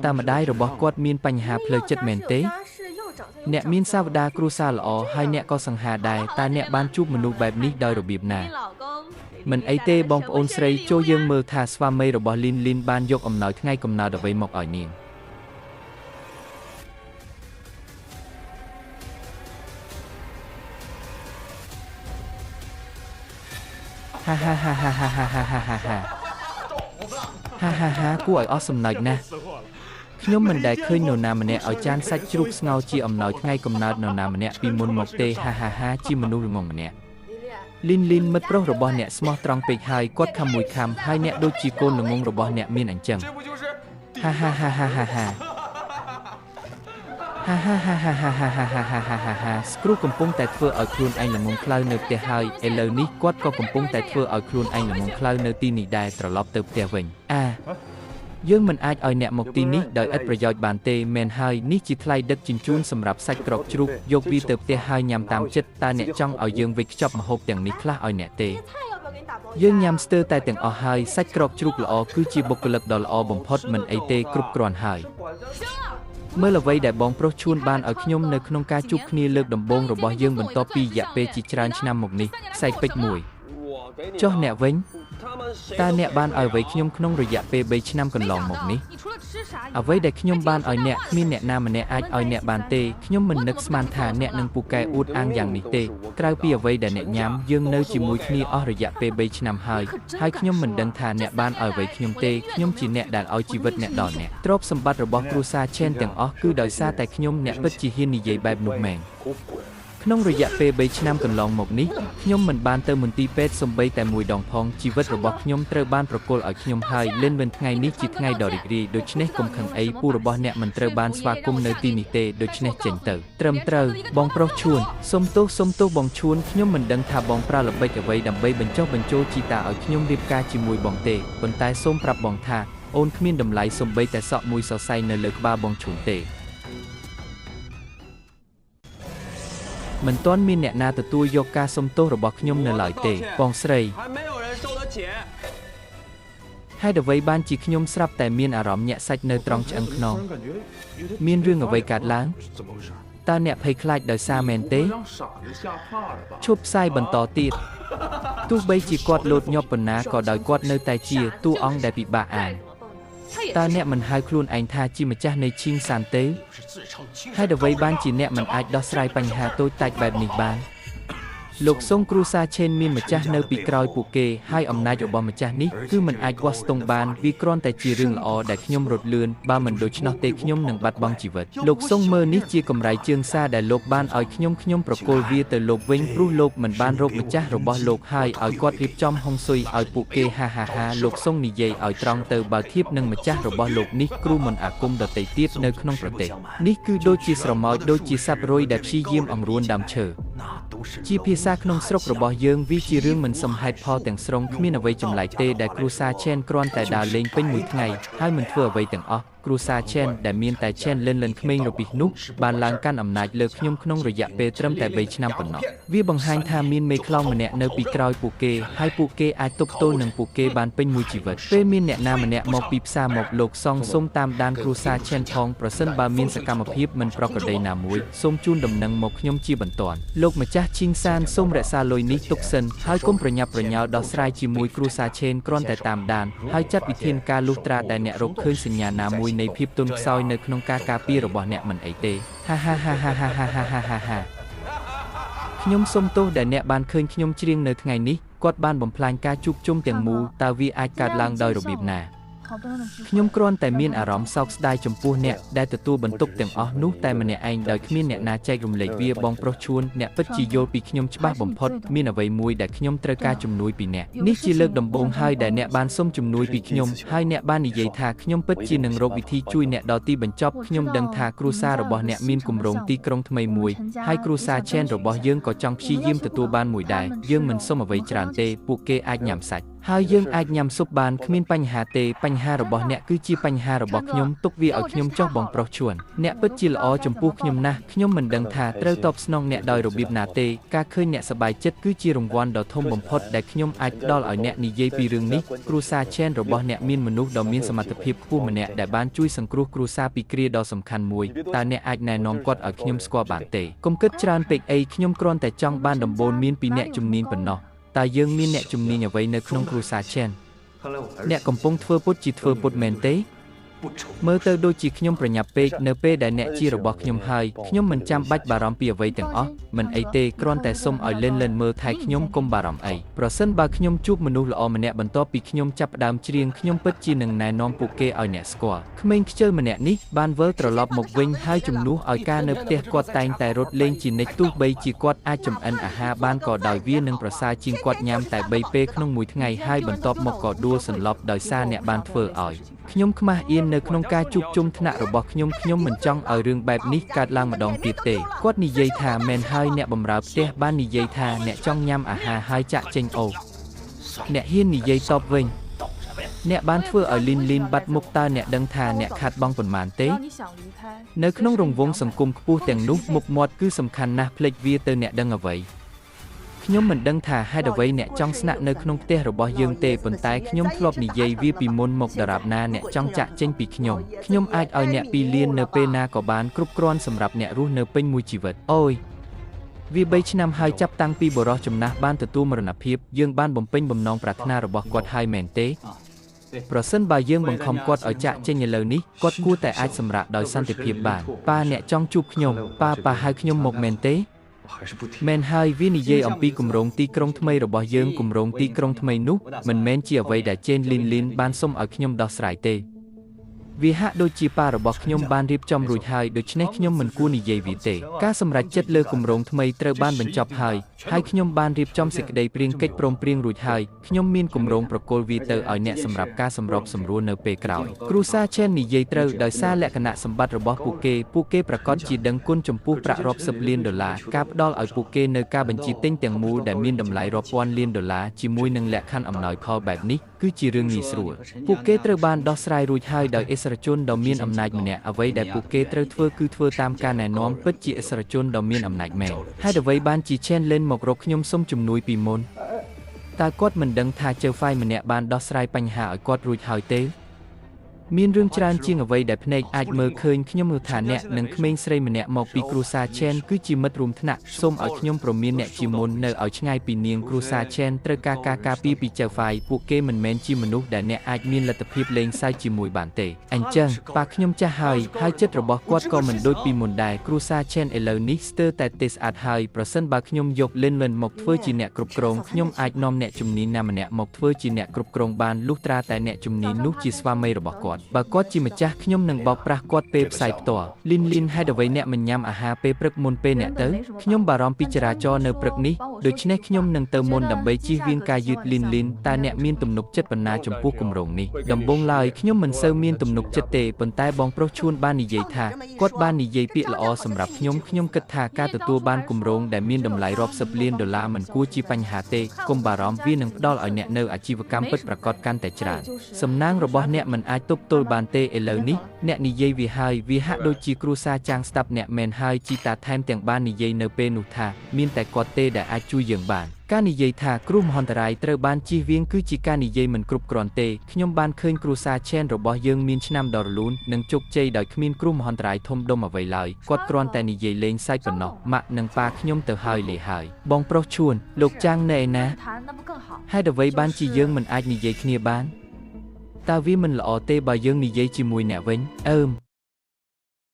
តែម្ដាយរបស់គាត់មានបញ្ហាផ្លូវចិត្តមែនទេអ្នកមានសាវតាគ្រួសារល្អហើយអ្នកក៏សង្ហាដែរតែអ្នកបានជួបមនុស្សបែបនេះដោយរបៀបណាមិនអីទេបងប្អូនស្រីចូលយើងមើលថាស្វាមីរបស់លីនបានយកអំណោយថ្ងៃកំណើតអ្វីមកឲ្យនាងហាគួរឲ្យអស់សំណើចណាស់ខ្ញុំមិនដែលឃើញនរណាម្នាក់ឲ្យចានសាច់ជ្រូកស្ងោរជាអំណោយថ្ងៃកំណើតនរណាម្នាក់ពីមុនមកទេជាមនុស្សល្ងងម្នាក់លីនមិត្តប្រុសរបស់អ្នកស្មោះត្រង់ពេកហើយគាត់ខំមួយខំហើយអ្នកដូចជាកូនល្ងងរបស់អ្នកមានអញ្ចឹងស្គ្រូកំពុងតែធ្វើឲ្យខ្លួនឯងល្ងងខ្លៅនៅផ្ទះហើយឥឡូវនេះគាត់ក៏កំពុងតែធ្វើឲ្យខ្លួនឯងល្ងងខ្លៅនៅទីនេះដែរត្រឡប់ទៅផ្ទះវិញយើងមិនអាចឲ្យអ្នកមកទីនេះដោយឥតប្រយោជន៍បានទេមែនហើយនេះជាថ្លៃដឹកជញ្ជូនសម្រាប់សាច់ក្រកជ្រូកយកវាទៅផ្ទះហើយញ៉ាំតាមចិត្តតើអ្នកចង់ឲ្យយើងវេចខ្ចប់ម្ហូបទាំងនេះខ្លះឲ្យអ្នកទេយើងញ៉ាំស្ទើរតែទាំងអស់ហើយសាច់ក្រកជ្រូកល្អគឺជាបុគ្គលិកដ៏ល្អបំផុតមិនអីទេគ្រប់គ្រាន់ហើយមើលអ្វីដែលបងប្រុសឈួនបានឲ្យខ្ញុំនៅក្នុងការជួបគ្នាលើកដំបូងរបស់យើងបន្ទាប់ពីរយៈពេលជាច្រើនឆ្នាំមកនេះខ្សែពេជ្រមួយចុះអ្នកវិញតើអ្នកបានឲ្យអ្វីខ្ញុំក្នុងរយៈពេល3ឆ្នាំកន្លងមកនេះអ្វីដែលខ្ញុំបានឲ្យអ្នកគ្មានអ្នកណាម្នាក់អាចឲ្យអ្នកបានទេខ្ញុំមិននឹកស្មានថាអ្នកនឹងពូកែអួតអាងយ៉ាងនេះទេក្រៅពីអ្វីដែលអ្នកញ៉ាំយើងនៅជាមួយគ្នាអស់រយៈពេល3ឆ្នាំហើយខ្ញុំមិនដឹងថាអ្នកបានឲ្យអ្វីខ្ញុំទេខ្ញុំជាអ្នកដែលឲ្យជីវិតអ្នកដល់អ្នកទ្រព្យសម្បត្តិរបស់គ្រួសារឆេនទាំងអស់គឺដោយសារតែខ្ញុំអ្នកពិតជាហ៊ាននិយាយបែបនោះមែនក្នុងរយៈពេល3ឆ្នាំកន្លងមកនេះខ្ញុំមិនបានទៅមន្ទីរពេទ្យសូម្បីតែមួយដងផងជីវិតរបស់ខ្ញុំត្រូវបានប្រគល់ឲ្យខ្ញុំហើយលេនវិញថ្ងៃនេះជាថ្ងៃដ៏រីករាយដូច្នេះកុំខឹងអីពូរបស់អ្នកមិនត្រូវបានស្វាគមន៍នៅទីនេះទេដូច្នេះចេញទៅត្រឹមត្រូវបងប្រុសឈួនសុំទោសបងឈួនខ្ញុំមិនដឹងថាបងប្រើល្បិចអ្វីដើម្បីបញ្ចុះបញ្ចូលជីតាឲ្យខ្ញុំរៀបការជាមួយបងទេប៉ុន្តែសូមប្រាប់បងថាអូនគ្មានតម្លៃសូម្បីតែសក់មួយសរសៃនៅលើក្បាលបងឈួនទេមិនទាន់មានអ្នកណាទទួលយកការសុំទោសរបស់ខ្ញុំនៅឡើយទេបងស្រីហើយអ្វីបានជាខ្ញុំស្រាប់តែមានអារម្មណ៍ញាក់សាច់នៅត្រង់ឆ្អឹងខ្នងមានរឿងអ្វីកើតឡើងតើអ្នកភ័យខ្លាចដោយសារមែនទេឈប់ផ្សាយបន្តទៀតទោះបីជាគាត់លោតញាប់ប៉ុណ្ណាក៏ដោយគាត់នៅតែជាតួអង្គដែលពិបាកអានតើអ្នកមិនហៅខ្លួនឯងថាជាម្ចាស់នៃឈីងសានទេហើយអ្វីបានជាអ្នកមិនអាចដោះស្រាយបញ្ហាតូចតាចបែបនេះបានលោកសុងគ្រូសាឆេនមានម្ចាស់នៅពីក្រោយពួកគេហើយអំណាចរបស់ម្ចាស់នេះគឺមិនអាចវាស់ស្ទង់បានវាគ្រាន់តែជារឿងល្អដែលខ្ញុំរត់លឿនបើមិនដូច្នោះទេខ្ញុំនឹងបាត់បង់ជីវិតលោកសុងមើលនេះជាកម្រៃជើងសារដែលលោកបានឲ្យខ្ញុំប្រគល់វាទៅលោកវិញព្រោះលោកមិនបានរកម្ចាស់របស់លោកហើយឲ្យគាត់រៀបចំហុងស៊ុយឲ្យពួកគេលោកសុងនិយាយឲ្យត្រង់ទៅបើធៀបនឹងម្ចាស់របស់លោកនេះគ្រូមន្តអាគមដតីទៀតនៅក្នុងប្រទេសនេះគឺដូចជាស្រមោចដូចជាសត្វរុយដែលព្យាយាមអង្រួនដើមឈើជាភាសាក្នុងស្រុករបស់យើងវាជារឿងមិនសមហេតុផលទាំងស្រុងគ្មានអ្វីចម្លែកទេដែលគ្រួសារឆេនគ្រាន់តែដើរលេងពេញមួយថ្ងៃហើយមិនធ្វើអ្វីទាំងអស់គ្រួសារឆេនដែលមានតែឆេនលិនក្មេងរពីសនោះបានឡើងកាន់អំណាចលើខ្ញុំក្នុងរយៈពេលត្រឹមតែ3ឆ្នាំប៉ុណ្ណោះវាបង្ហាញថាមានមេខ្លោងម្នាក់នៅពីក្រោយពួកគេហើយពួកគេអាចទប់ទល់នឹងពួកគេបានពេញមួយជីវិតពេលមានអ្នកណាម្នាក់មកពីផ្សារមកលោកសងសូមតាមដានគ្រួសារឆេនផងប្រសិនបើមានសកម្មភាពមិនប្រក្រតីណាមួយសូមជូនដំណឹងមកខ្ញុំជាបន្ទាន់លោកម្ចាស់ឈីងសានសូមរក្សាលុយនេះទុកសិនហើយកុំប្រញាប់ប្រញាល់ដោះស្រាយជាមួយគ្រួសារឆេនគ្រាន់តែតាមដានហើយចាត់វិធានការលុះត្រាតែអ្នករកឃើញសញ្ញាណាមួយនៃភាពទន់ខ្សោយនៅក្នុងការការពាររបស់អ្នកមិនអីទេខ្ញុំសូមទោសដែលអ្នកបានឃើញខ្ញុំច្រៀងនៅថ្ងៃនេះគាត់បានបំផ្លាញការជួបជុំទាំងមូលតើវាអាចកើតឡើងដោយរបៀបណាខ្ញុំគ្រាន់តែមានអារម្មណ៍សោកស្ដាយចំពោះអ្នកដែលទទួលបន្ទុកទាំងអស់នោះតែម្នាក់ឯងដោយគ្មានអ្នកណាចែករំលែកវាបងប្រុសឈួនអ្នកពិតជាយល់ពីខ្ញុំច្បាស់បំផុតមានអ្វីមួយដែលខ្ញុំត្រូវការជំនួយពីអ្នកនេះជាលើកដំបូងហើយដែលអ្នកបានសុំជំនួយពីខ្ញុំហើយអ្នកបាននិយាយថាខ្ញុំពិតជានឹងរកវិធីជួយអ្នកដល់ទីបញ្ចប់ខ្ញុំដឹងថាគ្រួសាររបស់អ្នកមានគម្រោងទីក្រុងថ្មីមួយហើយគ្រួសារឆេនរបស់យើងក៏ចង់ព្យាយាមទទួលបានមួយដែរយើងមិនសុំអ្វីច្រើនទេពួកគេអាចញ៉ាំសាច់ ហើយយើងអាចញ៉ាំស៊ុបបានគ្មានបញ្ហាទេបញ្ហារបស់អ្នកគឺជាបញ្ហារបស់ខ្ញុំទុកវាឲ្យខ្ញុំចុះបងប្រុសឈួនអ្នកពិតជាល្អចំពោះខ្ញុំណាស់ខ្ញុំមិនដឹងថាត្រូវតបស្នងអ្នកដោយរបៀបណាទេការឃើញអ្នកសប្បាយចិត្តគឺជារង្វាន់ដ៏ធំបំផុតដែលខ្ញុំអាចផ្ដល់ឲ្យអ្នកនិយាយពីរឿងនេះគ្រួសារ Chen របស់អ្នកមានមនុស្សដ៏មានសមត្ថភាពខ្ពស់ម្នាក់ដែលបានជួយសង្គ្រោះគ្រួសារពីគ្រាដ៏សំខាន់មួយតើអ្នកអាចណែនាំគាត់ឲ្យខ្ញុំស្គាល់បានទេកុំគិតច្រើនពេកអីខ្ញុំគ្រាន់តែចង់បានដំបូន្មានពីអ្នកជំនាញប៉ុណ្ណោះតើយើងមានអ្នកជំនាញអ្វីនៅក្នុងគ្រួសារ Chen អ្នកកំពុងធ្វើពុតជាធ្វើពុតមែនទេមើលទៅដូចជាខ្ញុំប្រញាប់ពេកនៅពេលដែលអ្នកជារបស់ខ្ញុំហើយខ្ញុំមិនចាំបាច់បារម្ភពីអ្វីទាំងអស់មិនអីទេគ្រាន់តែសុំឲ្យលិនមើលថែខ្ញុំកុំបារម្ភអីប្រសិនបើខ្ញុំជួបមនុស្សល្អម្នាក់បន្ទាប់ពីខ្ញុំចាប់ផ្ដើមច្រៀងខ្ញុំពិតជានឹងណែនាំពួកគេឲ្យអ្នកស្គាល់ក្មេងខ្ជិលម្នាក់នេះបានវិលត្រឡប់មកវិញហើយជំនួសឲ្យការនៅផ្ទះគាត់តែងតែរត់លេងជានិច្ចទោះបីជាគាត់អាចចម្អិនអាហារបានក៏ដោយវានឹងប្រសើរជាងគាត់ញ៉ាំតែ3ពេលក្នុងមួយថ្ងៃហើយបន្ទាប់មកក៏ដួលសន្លប់ដោយសារអ្នកបានធ្វើឲ្យខ្ញុំខ្មាស់អៀននៅក្នុងការជួបជុំថ្នាក់របស់ខ្ញុំមិនចង់ឲ្យរឿងបែបនេះកើតឡើងម្ដងទៀតទេគាត់និយាយថាមែនហើយអ្នកបម្រើផ្ទះបាននិយាយថាអ្នកចង់ញ៉ាំអាហារហើយចាក់ចេញអូអ្នកហ៊ាននិយាយតបវិញអ្នកបានធ្វើឲ្យលីនបាត់មុខតើអ្នកដឹងថាអ្នកខាត់បង់ប៉ុន្មានទេនៅក្នុងរង្វង់សង្គមខ្ពស់ទាំងនោះមុខមាត់គឺសំខាន់ណាស់ភ្លេចវាទៅអ្នកដឹងអ្វីខ្ញុំមិនដឹងថាហេតុអ្វីអ្នកចង់ស្នាក់នៅក្នុងផ្ទះរបស់យើងទេប៉ុន្តែខ្ញុំធ្លាប់និយាយវាពីមុនមកដរាបណាអ្នកចង់ចាក់ចេញពីខ្ញុំអាចឲ្យអ្នក2លាននៅពេលណាក៏បានគ្រប់គ្រាន់សម្រាប់អ្នករស់នៅពេញមួយជីវិតអូយវា3ឆ្នាំហើយចាប់តាំងពីបរិសុទ្ធចំណាស់បានទទួលមរណភាពយើងបានបំពេញបំណងប្រាថ្នារបស់គាត់ហើយមែនទេប្រសិនបើយើងបង្ខំគាត់ឲ្យចាក់ចេញឥឡូវនេះគាត់គួរតែអាចសម្រាកដោយសន្តិភាពបានប៉ាអ្នកចង់ជួបខ្ញុំប៉ាហៅខ្ញុំមកមែនទេមែនហើយវានិយាយអំពីគម្រោងទីក្រុងថ្មីរបស់យើងគម្រោងទីក្រុងថ្មីនោះមិនមែនជាអ្វីដែលជេនលីនបានសុំឲ្យខ្ញុំដោះស្រាយទេវាហាក់ដូចជាប៉ារបស់ខ្ញុំបានរៀបចំរួចហើយដូច្នេះខ្ញុំមិនគួរនិយាយវាទេការសម្រេចចិត្តលើគម្រោងថ្មីត្រូវបានបញ្ចប់ហើយខ្ញុំបានរៀបចំសេចក្តីព្រៀងកិច្ចព្រមព្រៀងរួចហើយខ្ញុំមានគម្រោងប្រគល់វាទៅឲ្យអ្នកសម្រាប់ការសម្របសម្រួលនៅពេលក្រោយគ្រួសារ Chen និយាយត្រូវដោយសារលក្ខណៈសម្បត្តិរបស់ពួកគេប្រកាសជាដឹងគុណចំពោះប្រាក់រាប់សិបលានដុល្លារការផ្ដល់ឲ្យពួកគេនៅការបញ្ជីទិញទាំងមូលដែលមានតម្លៃរាប់ពាន់លានដុល្លារជាមួយនឹងលក្ខខណ្ឌអំណោយផលបែបនេះគឺជារឿងងាយស្រួលពួកគេត្រូវបានដោះស្រាយរួចហើយដោយឥស្សរជនដ៏មានអំណាចម្នាក់អ្វីដែលពួកគេត្រូវធ្វើគឺធ្វើតាមការណែនាំពិតជាឥស្សរជនដ៏មានអំណាចមែនហើយអ្វីបានជា Chen លេនមករកខ្ញុំសុំជំនួយពីមុនតើគាត់មិនដឹងថាជើហ្វាយម្នាក់បានដោះស្រាយបញ្ហាឲ្យគាត់រួចហើយទេមានរឿងច្រើនជាងអ្វីដែលភ្នែកអាចមើលឃើញខ្ញុំនោះថាអ្នកនិងក្មេងស្រីម្នាក់មកពីគ្រួសារ Chen គឺជាមិត្តរួមថ្នាក់សូមឲ្យខ្ញុំព្រមានអ្នកជាមុននៅឲ្យឆ្ងាយពីនាងគ្រួសារ Chen ត្រូវការការពារពីចៅហ្វាយពួកគេមិនមែនជាមនុស្សដែលអ្នកអាចមានលទ្ធភាពលេងសើចជាមួយបានទេអញ្ចឹងប៉ាខ្ញុំចាស់ហើយចិត្តរបស់គាត់ក៏មិនដូចពីមុនដែរគ្រួសារ Chen ឥឡូវនេះស្ទើរតែទេស្អាតហើយប្រសិនបើខ្ញុំយកលិនមកធ្វើជាអ្នកគ្រប់គ្រងខ្ញុំអាចនាំអ្នកជំនាញណាម្នាក់មកធ្វើជាអ្នកគ្រប់គ្រងបានលុះត្រាតែអ្នកជំនាញនោះជាស្វាមីរបស់គាត់បើគាត់ជាម្ចាស់ខ្ញុំនឹងបោកប្រាស់គាត់ពេលផ្សាយផ្ទាល់លីនហេតុអ្វីអ្នកមិនញ៉ាំអាហារពេលព្រឹកមុនពេលអ្នកទៅខ្ញុំបារម្ភពីចរាចរណ៍នៅព្រឹកនេះដូច្នេះខ្ញុំនឹងទៅមុនដើម្បីជៀសវាងការយឺតលីនតើអ្នកមានទំនុកចិត្តប៉ុណ្ណាចំពោះគម្រោងនេះដំបូងឡើយខ្ញុំមិនសូវមានទំនុកចិត្តទេប៉ុន្តែបងប្រុសឈួនបាននិយាយថាគាត់បាននិយាយពាក្យល្អសម្រាប់ខ្ញុំគិតថាការទទួលបានគម្រោងដែលមានតម្លៃរាប់សិបលានដុល្លារមិនគួរជាបញ្ហាទេកុំបារម្ភវានឹងផ្ដល់ឲ្យអ្នកនៅអាជីវកម្មពិតប្រាកដកាន់តែច្រើនសំណាងរបស់អ្នកមិនអាចទប់ទល់បានទេឥឡូវនេះអ្នកនិយាយវាហើយវាហាក់ដូចជាគ្រួសារចាងស្ដាប់អ្នកមែនហើយជីតាថែមទាំងបាននិយាយនៅពេលនោះថាមានតែគាត់ទេដែលអាចជួយយើងបានការនិយាយថាគ្រោះមហន្តរាយត្រូវបានជៀសវាងគឺជាការនិយាយមិនគ្រប់គ្រាន់ទេខ្ញុំបានឃើញគ្រួសារ Chen របស់យើងមានឆ្នាំដ៏រលូននិងជោគជ័យដោយគ្មានគ្រោះមហន្តរាយធំដុំអ្វីឡើយគាត់គ្រាន់តែនិយាយលេងសើចប៉ុណ្ណោះម៉ាក់និងប៉ាខ្ញុំទៅហើយលេហើយបងប្រុសឈួនលោកចាងនៅឯណាហេតុអ្វីបានជាយើងមិនអាចនិយាយគ្នាបានតើវាមិនល្អទេបើយើងនិយាយជាមួយអ្នកវិញ